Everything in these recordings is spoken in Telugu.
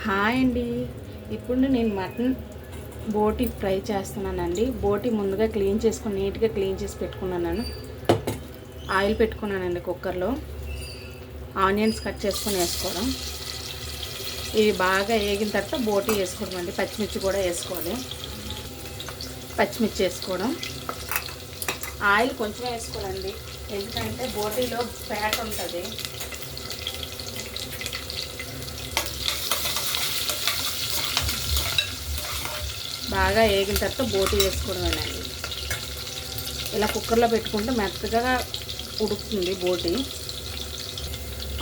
హాయ్ అండి. ఇప్పుడు నేను మటన్ బోటి ఫ్రై చేస్తున్నానండి. బోటి ముందుగా క్లీన్ చేసుకొని నీట్గా క్లీన్ చేసి పెట్టుకున్నాను. ఆయిల్ పెట్టుకున్నానండి కుక్కర్లో. ఆనియన్స్ కట్ చేసుకొని వేసుకోవడం. ఇవి బాగా వేగిన తర్వాత బోటి వేసుకోవడం అండి. పచ్చిమిర్చి కూడా వేసుకోవాలి. పచ్చిమిర్చి వేసుకోవడం. ఆయిల్ కొంచెం వేసుకోవాలండి, ఎందుకంటే బోటీలో ఫ్యాట్ ఉంటుంది. బాగా వేగిన తర్వాత బోటి వేసుకోవడమేనండి. ఇలా కుక్కర్లో పెట్టుకుంటే మెత్తగా ఉడుకుతుంది బోటి.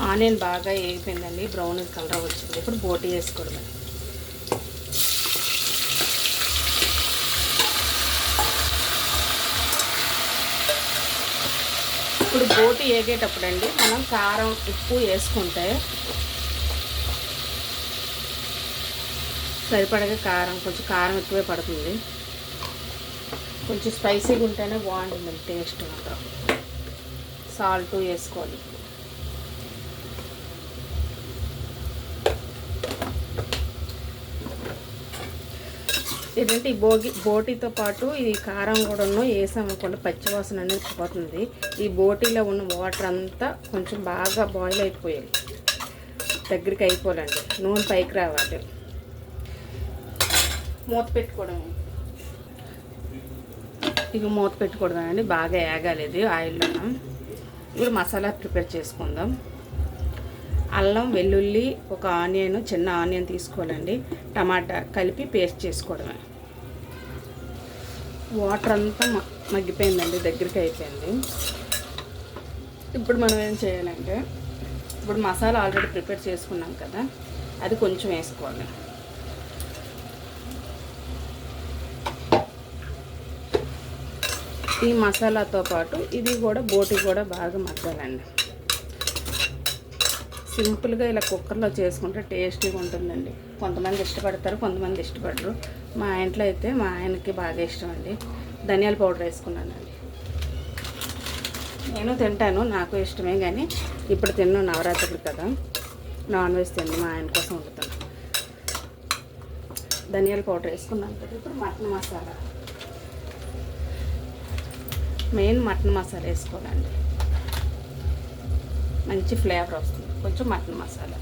ఆనియన్ బాగా వేగిపోయిందండి, బ్రౌన్ కలర్ వచ్చింది. ఇప్పుడు బోటి వేసుకోవడమే. ఇప్పుడు బోటి వేగేటప్పుడు అండి మనం కారం ఉప్పు వేసుకుంటే సరిపడగా కొంచెం కారం ఎక్కువే పడుతుంది. కొంచెం స్పైసీగా ఉంటేనే బాగుంటుంది టేస్ట్. మాత్రం సాల్ట్ వేసుకోవాలి. ఏంటంటే ఈ బోటీతో పాటు ఈ కారం కూడా వేసామనుకోండి పచ్చివాసన అనేది పోతుంది. ఈ బోటీలో ఉన్న వాటర్ అంతా కొంచెం బాగా బాయిల్ అయిపోయాలి, దగ్గరికి అయిపోవాలండి, నూనె పైకి రావాలి. మూత పెట్టుకోవడం. ఇక మూత పెట్టుకోవడం అండి, బాగా వేగాలి ఇది ఆయిల్లో. ఇప్పుడు మసాలా ప్రిపేర్ చేసుకుందాం. అల్లం వెల్లుల్లి ఒక ఆనియన్, చిన్న ఆనియన్ తీసుకోవాలండి, టమాటా కలిపి పేస్ట్ చేసుకోవడమే. వాటర్ అంతా మగ్గిపోయిందండి, దగ్గరికి అయిపోయింది. ఇప్పుడు మనం ఏం చేయాలంటే ఇప్పుడు మసాలా ఆల్రెడీ ప్రిపేర్ చేసుకున్నాం కదా, అది కొంచెం వేసుకోవాలి. ఈ మసాలాతో పాటు ఇది కూడా బోటి కూడా బాగా మగ్గాలండి. సింపుల్గా ఇలా కుక్కర్లో చేసుకుంటే టేస్టీగా ఉంటుందండి. కొంతమంది ఇష్టపడతారు, కొంతమంది ఇష్టపడరు. మా ఇంట్లో అయితే మా ఆయనకి బాగా ఇష్టం అండి. ధనియాల పౌడర్ వేసుకున్నానండి. నేను తింటాను, నాకు ఇష్టమే, కానీ ఇప్పుడు తిన్నాను, నవరాత్రులు కదా, నాన్ వెజ్ తిండి, మా ఆయన కోసం వండుతాను. ధనియాల పౌడర్ వేసుకున్నాను కదా. ఇప్పుడు mutton masala, main mutton masala వేసుకోవాలండి, మంచి ఫ్లేవర్ వస్తుంది. కొంచెం మటన్ మసాలా,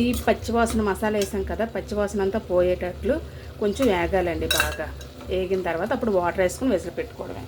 ఈ పచ్చివాసన మసాలా వేసాం కదా, పచ్చివాసన అంతా పోయేటట్లు కొంచెం వేగాలండి. బాగా వేగిన తర్వాత అప్పుడు వాటర్ వేసుకొని వెసలు పెట్టుకోవడమే.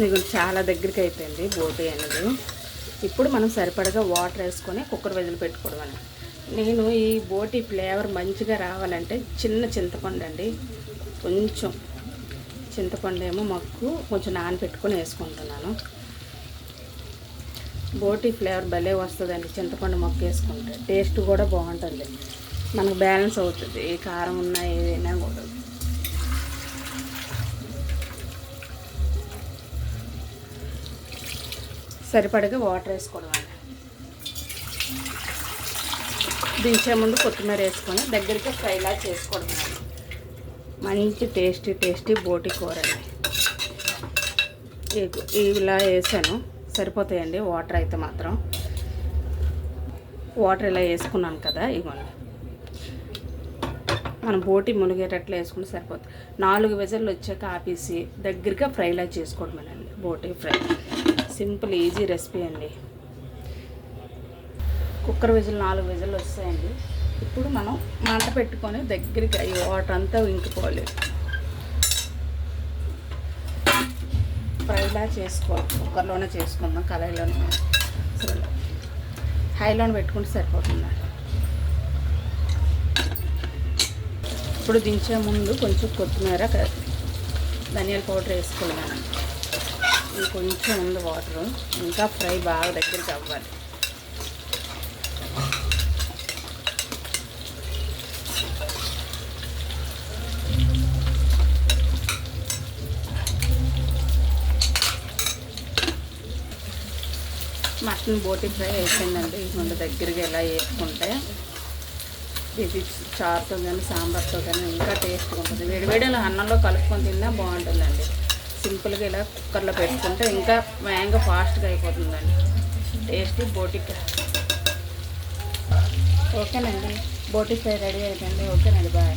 మీకు చాలా దగ్గరికి అయిపోయింది బోటి అనేది. ఇప్పుడు మనం సరిపడగా వాటర్ వేసుకొని కుక్కర్ విజిల్ పెట్టుకోవడం. నేను ఈ బోటి ఫ్లేవర్ మంచిగా రావాలంటే చిన్న చింతపండు అండి, కొంచెం చింతపండు ఏమో మగ్గు కొంచెం నానబెట్టుకొని వేసుకుంటున్నాను. బోటి ఫ్లేవర్ భలే వస్తుందండి చింతపండు మగ్గు వేసుకుంటే, టేస్ట్ కూడా బాగుంటుంది, మనకు బ్యాలెన్స్ అవుతుంది ఏ కారం ఉన్నా ఏదైనా కూడా. సరిపడగా వాటర్ వేసుకోవడం అండి. దించే ముందు కొత్తిమీర వేసుకొని దగ్గరికి ఫ్రైలా చేసుకోవడం. మంచి టేస్టీ బోటి కూర అండి. ఇలా వేసాను, సరిపోతాయండి వాటర్ అయితే మాత్రం. వాటర్ ఇలా వేసుకున్నాను కదా, ఇవ్వండి మనం బోటి మునిగేటట్లు వేసుకుని సరిపోతుంది. 4 విజిల్లు వచ్చాక ఆపేసి దగ్గరగా ఫ్రైలా చేసుకోవడమేనండి బోటి ఫ్రై. సింపుల్ ఈజీ రెసిపీ అండి. కుక్కర్ విజిల్ 4 విజిల్లు వస్తాయండి. ఇప్పుడు మనం మంట పెట్టుకొని దగ్గరికి అయ్యి వాటర్ అంతా ఇంకిపోవాలి, ఫ్రైలా చేసుకోవాలి. కుక్కర్లోనే చేసుకుందాం, కళాయిలోనే. అసలు హైలోనే పెట్టుకుంటే సరిపోతుందండి. ఇప్పుడు దించే ముందు కొంచెం కొత్తిమీర, ధనియాల పౌడర్ వేసుకోవాలి. కొంచెం ఉంది వాటర్, ఇంకా ఫ్రై బాగా దగ్గరికి అవ్వాలి. మటన్ బోటి ఫ్రై అయిపోయిందండి. ముందు దగ్గరగా ఇలా వేసుకుంటే ఇది చారుతో కానీ సాంబార్తో కానీ ఇంకా టేస్ట్గా ఉంటుంది. వేడివేడిలో అన్నంలో కలుపుకొని తిన్నా బాగుంటుందండి. సింపుల్గా ఇలా కుక్కర్లో పెట్టుకుంటే ఇంకా వేగంగా ఫాస్ట్గా అయిపోతుందండి. టేస్టీ బోటి. ఓకేనండి, బోటి ఫ్రై రెడీ అయిపోయింది. ఓకేనండి, బాయ్.